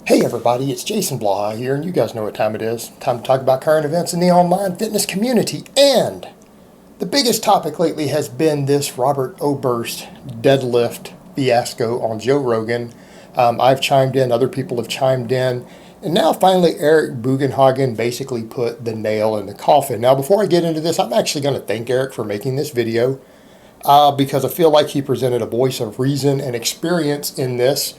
Hey everybody, it's Jason Blaha here, and you guys know what time it is. Time to talk about current events in the online fitness community. And the biggest topic lately has been this Robert Oberst deadlift fiasco on Joe Rogan. I've chimed in, other people have chimed in, and now finally Eric Bugenhagen basically put the nail in the coffin. Now before I get into this, I'm actually going to thank Eric for making this video because I feel like he presented a voice of reason and experience in this.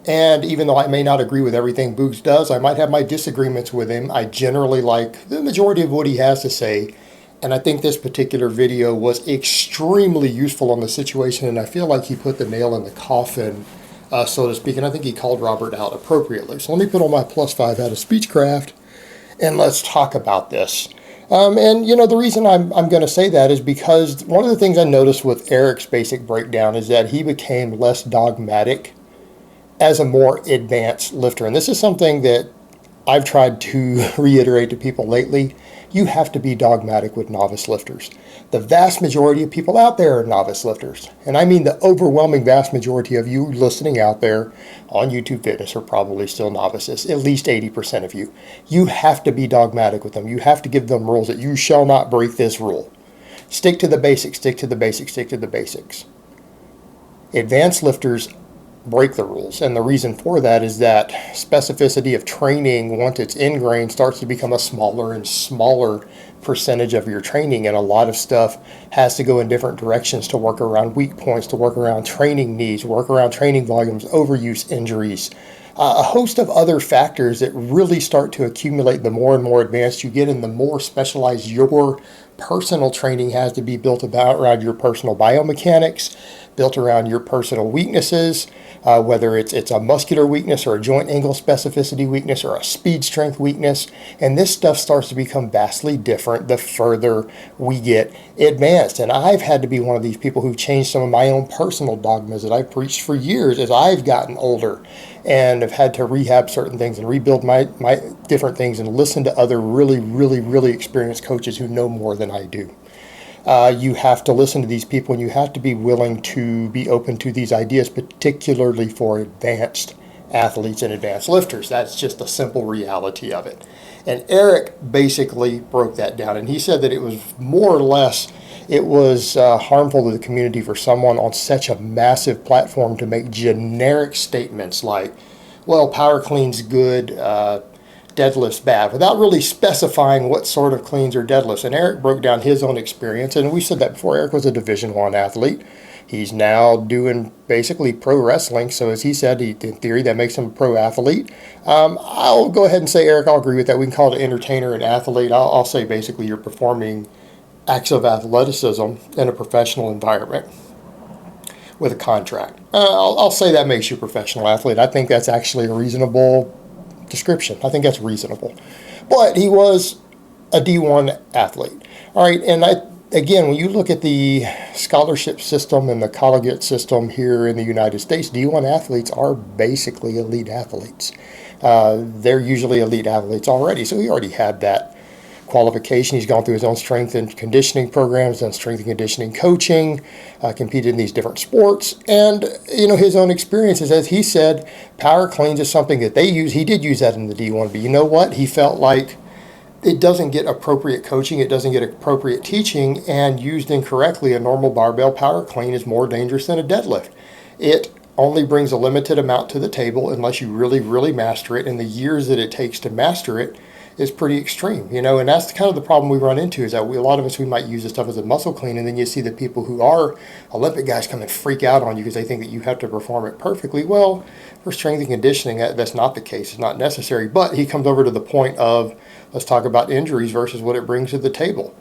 And even though I may not agree with everything Boogs does, I might have my disagreements with him. I generally like the majority of what he has to say. And I think this particular video was extremely useful on the situation. And I feel like he put the nail in the coffin, so to speak. And I think he called Robert out appropriately. So let me put on my +5 out of Speechcraft and let's talk about this. And you know, the reason I'm going to say that is because one of the things I noticed with Eric's basic breakdown is that he became less dogmatic as a more advanced lifter. And this is something that I've tried to reiterate to people lately. You have to be dogmatic with novice lifters. The vast majority of people out there are novice lifters. And I mean the overwhelming vast majority of you listening out there on YouTube Fitness are probably still novices, at least 80% of you. You have to be dogmatic with them. You have to give them rules that you shall not break this rule. Stick to the basics, stick to the basics, stick to the basics. Advanced lifters break the rules, and the reason for that is that specificity of training, once it's ingrained, starts to become a smaller and smaller percentage of your training, and a lot of stuff has to go in different directions to work around weak points, to work around training needs, work around training volumes, overuse, injuries, a host of other factors that really start to accumulate the more and more advanced you get, and the more specialized your personal training has to be built around your personal biomechanics, built around your personal weaknesses, whether it's a muscular weakness or a joint angle specificity weakness or a speed strength weakness. And this stuff starts to become vastly different the further we get advanced. And I've had to be one of these people who've changed some of my own personal dogmas that I've preached for years as I've gotten older, and have had to rehab certain things and rebuild my different things and listen to other really experienced coaches who know more than I do. You have to listen to these people, and you have to be willing to be open to these ideas, particularly for advanced athletes and advanced lifters. That's just the simple reality of it. And Eric basically broke that down, and he said that it was more or less, it was harmful to the community for someone on such a massive platform to make generic statements like, well, power clean's good, deadlifts bad, without really specifying what sort of cleans or deadlifts. And Eric broke down his own experience, and we said that before. Eric was a Division I athlete. He's now doing basically pro wrestling, so as he said, in theory, that makes him a pro athlete. I'll go ahead and say, Eric, I'll agree with that. We can call it an entertainer and athlete. I'll say basically you're performing acts of athleticism in a professional environment with a contract. I'll say that makes you a professional athlete. I think that's actually a reasonable description. I think that's reasonable. But he was a D1 athlete. All right, and again, when you look at the scholarship system and the collegiate system here in the United States, D1 athletes are basically elite athletes. They're usually elite athletes already, so he already had that qualification. He's gone through his own strength and conditioning programs, done strength and conditioning coaching, competed in these different sports, and you know, his own experiences. As he said, power cleans is something that they use. He did use that in the D1, but you know what? He felt like it doesn't get appropriate coaching, it doesn't get appropriate teaching, and used incorrectly, a normal barbell power clean is more dangerous than a deadlift. It only brings a limited amount to the table unless you really master it, and the years that it takes to master it is pretty extreme, you know. And that's kind of the problem we run into, is that a lot of us, we might use this stuff as a muscle clean, and then you see the people who are Olympic guys come and freak out on you because they think that you have to perform it perfectly. Well, for strength and conditioning, that's not the case. It's not necessary. But he comes over to the point of, let's talk about injuries versus what it brings to the table.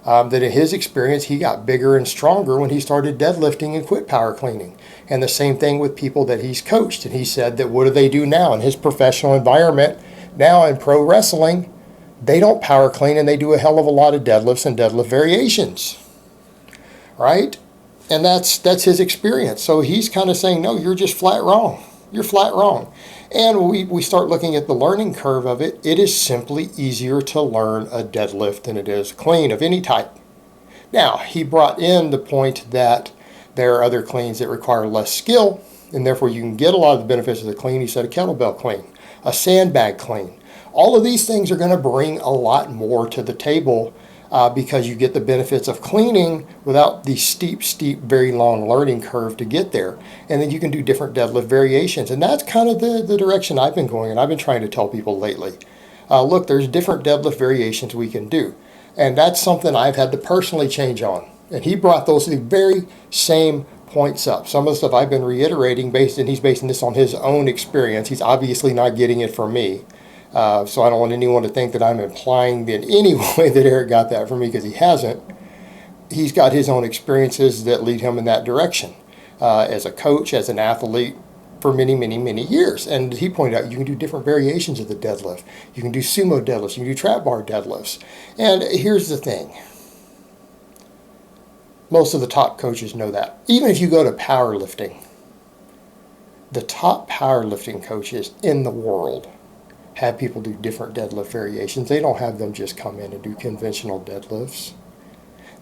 That in his experience, he got bigger and stronger when he started deadlifting and quit power cleaning. And the same thing with people that he's coached. And he said that what do they do now in his professional environment? Now in pro wrestling, they don't power clean, and they do a hell of a lot of deadlifts and deadlift variations, right? And that's his experience. So he's kind of saying, no, you're just flat wrong. You're flat wrong. And we start looking at the learning curve of it. It is simply easier to learn a deadlift than it is clean of any type. Now, he brought in the point that there are other cleans that require less skill, and therefore you can get a lot of the benefits of the clean. He said a kettlebell clean, a sandbag clean. All of these things are going to bring a lot more to the table because you get the benefits of cleaning without the steep, very long learning curve to get there. And then you can do different deadlift variations. And that's kind of the direction I've been going, and I've been trying to tell people lately. Look, there's different deadlift variations we can do. And that's something I've had to personally change on. And he brought those the very same points up. Some of the stuff I've been reiterating, and he's basing this on his own experience. He's obviously not getting it from me. So I don't want anyone to think that I'm implying in any way that Eric got that from me, because he hasn't. He's got his own experiences that lead him in that direction as a coach, as an athlete for many, many, many years. And he pointed out you can do different variations of the deadlift. You can do sumo deadlifts. You can do trap bar deadlifts. And here's the thing. Most of the top coaches know that. Even if you go to powerlifting, the top powerlifting coaches in the world have people do different deadlift variations. They don't have them just come in and do conventional deadlifts.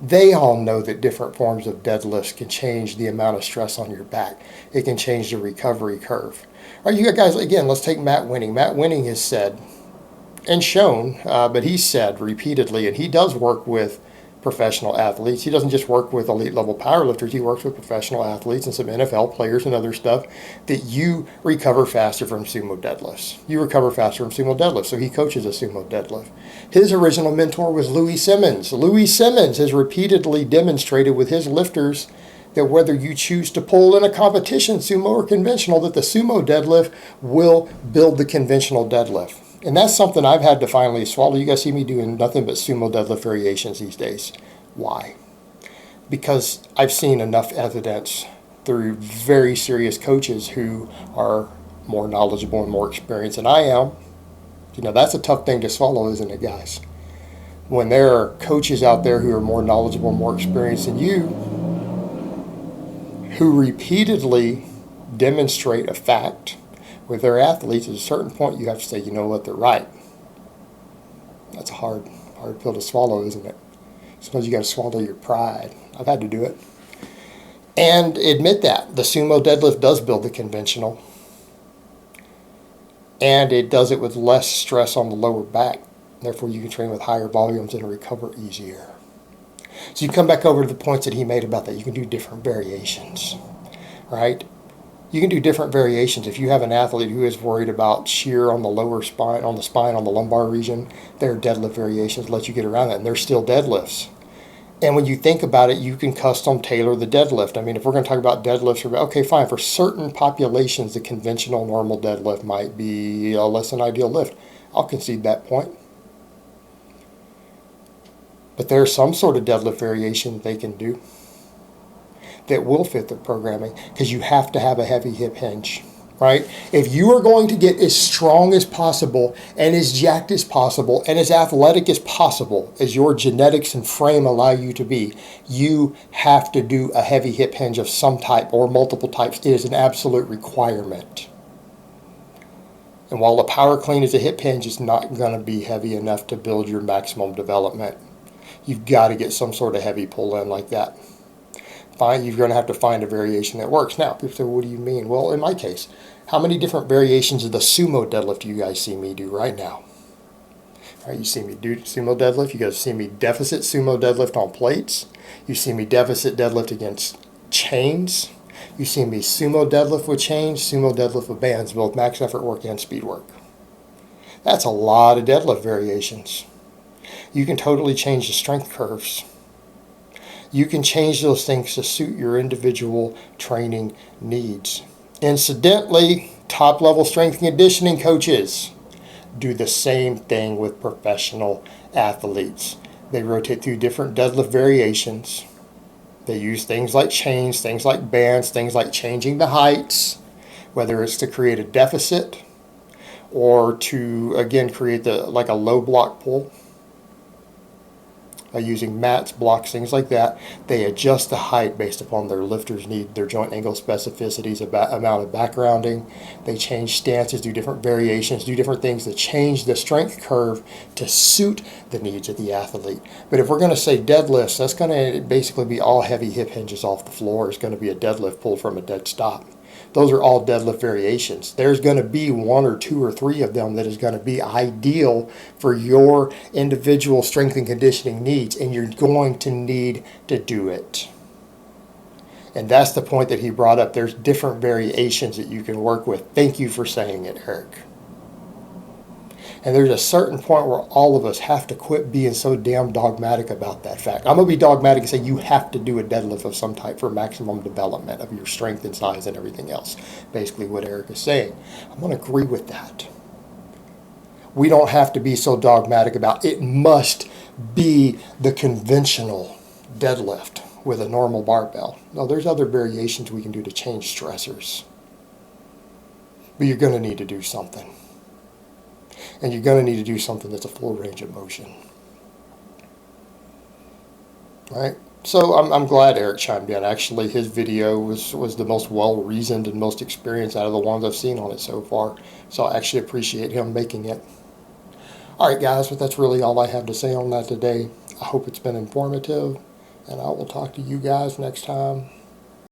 They all know that different forms of deadlifts can change the amount of stress on your back. It can change the recovery curve. All right, you guys, again, let's take Matt Winning. Matt Winning has said and shown, but he's said repeatedly, and he does work with professional athletes. He doesn't just work with elite level powerlifters. He works with professional athletes and some NFL players and other stuff, that you recover faster from sumo deadlifts. You recover faster from sumo deadlifts. So he coaches a sumo deadlift. His original mentor was Louis Simmons. Louis Simmons has repeatedly demonstrated with his lifters that whether you choose to pull in a competition, sumo or conventional, that the sumo deadlift will build the conventional deadlift. And that's something I've had to finally swallow. You guys see me doing nothing but sumo deadlift variations these days. Why? Because I've seen enough evidence through very serious coaches who are more knowledgeable and more experienced than I am. You know, that's a tough thing to swallow, isn't it, guys? When there are coaches out there who are more knowledgeable and more experienced than you, who repeatedly demonstrate a fact with their athletes, at a certain point you have to say, you know what, they're right. That's a hard pill to swallow, isn't it? Sometimes you got to swallow your pride. I've had to do it. And admit that. The sumo deadlift does build the conventional. And it does it with less stress on the lower back. Therefore, you can train with higher volumes and recover easier. So you come back over to the points that he made about that. You can do different variations, right? You can do different variations. If you have an athlete who is worried about shear on the lower spine, on the lumbar region, there are deadlift variations that let you get around that, and they're still deadlifts. And when you think about it, you can custom tailor the deadlift. I mean, if we're going to talk about deadlifts, okay, fine. For certain populations, the conventional normal deadlift might be a less than ideal lift. I'll concede that point. But there's some sort of deadlift variation they can do that will fit the programming, because you have to have a heavy hip hinge, right? If you are going to get as strong as possible and as jacked as possible and as athletic as possible as your genetics and frame allow you to be, you have to do a heavy hip hinge of some type or multiple types. It is an absolute requirement. And while the power clean is a hip hinge, it's not going to be heavy enough to build your maximum development. You've got to get some sort of heavy pull in like that. You're going to have to find a variation that works. Now, people say, well, what do you mean? Well, in my case, how many different variations of the sumo deadlift do you guys see me do right now? All right, you see me do sumo deadlift. You guys see me deficit sumo deadlift on plates. You see me deficit deadlift against chains. You see me sumo deadlift with chains, sumo deadlift with bands, both max effort work and speed work. That's a lot of deadlift variations. You can totally change the strength curves. You can change those things to suit your individual training needs. Incidentally, top-level strength and conditioning coaches do the same thing with professional athletes. They rotate through different deadlift variations. They use things like chains, things like bands, things like changing the heights, whether it's to create a deficit or to, again, create like a low block pull. Using mats, blocks, things like that. They adjust the height based upon their lifter's need, their joint angle specificities, amount of backgrounding. They change stances, do different variations, do different things to change the strength curve to suit the needs of the athlete. But if we're going to say deadlifts, that's going to basically be all heavy hip hinges off the floor. It's going to be a deadlift pulled from a dead stop. those are all deadlift variations. There's going to be 1 or 2 or 3 of them that is going to be ideal for your individual strength and conditioning needs, and you're going to need to do it. And that's the point that he brought up. There's different variations that you can work with. Thank you for saying it, Eric. And there's a certain point where all of us have to quit being so damn dogmatic about that fact. I'm going to be dogmatic and say you have to do a deadlift of some type for maximum development of your strength and size and everything else. Basically what Eric is saying. I'm going to agree with that. We don't have to be so dogmatic about it must be the conventional deadlift with a normal barbell. No, there's other variations we can do to change stressors. But you're going to need to do something. And you're going to need to do something that's a full range of motion. Right? So I'm glad Eric chimed in. Actually, his video was the most well-reasoned and most experienced out of the ones I've seen on it so far. So I actually appreciate him making it. Alright guys, but that's really all I have to say on that today. I hope it's been informative, and I will talk to you guys next time.